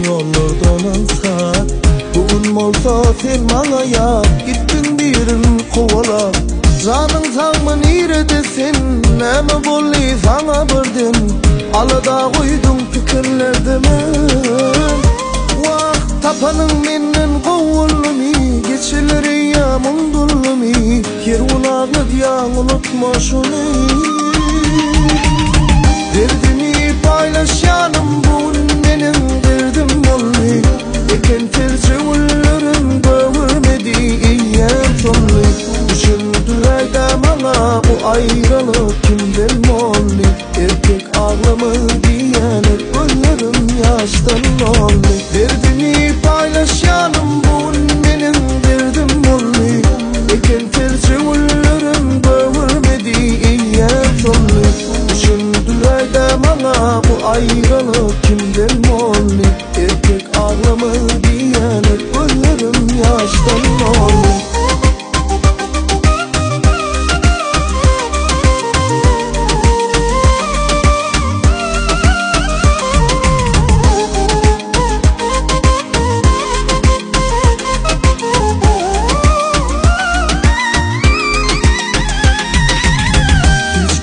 yollardan azat. Bugün olsa sen bana ya gittin birin kovala. Canın sağmı nirede sen neme bolli sana birden. Alada koydun fikirlerde men. Vakt tapanın menden kovulmi, geçileri ya mundulmi. Yer unağı diyan unutma şunu. Derdimi paylaşanım bugün benim derdim olmi. Eken tercihlerim görmedi iyem sonlu. Düşündüler de bana bu ayrılık kimden oldu. Erkek ağlamı diyenek gözlerim yaştan oldu. Derdimi paylaşanım bugün benim derdim oldu. Eken tercihlerim görmedi iyem sonlu. Düşündüler de bana bu ayrılık kimden oldu. Erkek ağlamı diyenek gözlerim yaştan oldu.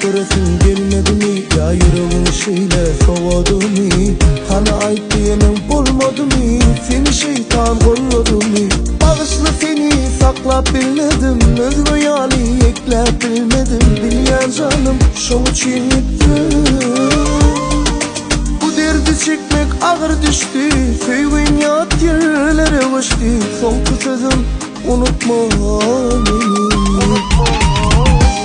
Göresin gelmedi mi ya yüreğin şeyle soğudu mi? Hani ait diyemem bulmadı mı? Seni şeytan kolladı mı? Bağışlı seni saklap bilmedim, öz hayali eklep bilmedim. Bilyen canım şunu için gittim. Bu derdi çekmek ağır düştü, sevgin yat yerlere koştu. Son sözüm unutma beni.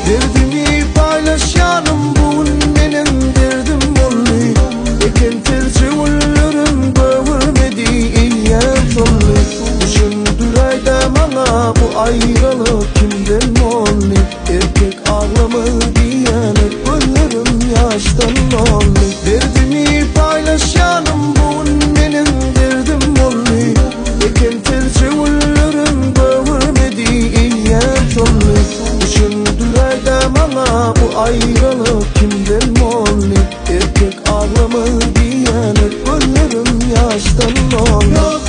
Derdimi paylaşanım bugün benim derdim oldu. Eken tercihlerim görmedi iyem sonlu. Düşündüler de bana bu ayrılık kimden oldu. Erkek ağlamı diyenek gözlerim yaştan oldu. Derdimi paylaşanım bugün benim derdim oldu. Eken tercihlerim görmedi iyem sonlu. Düşündüler de bana bu ayrılık kimden oldu. Erkek ağlamı diyenek gözlerim yaştan oldu.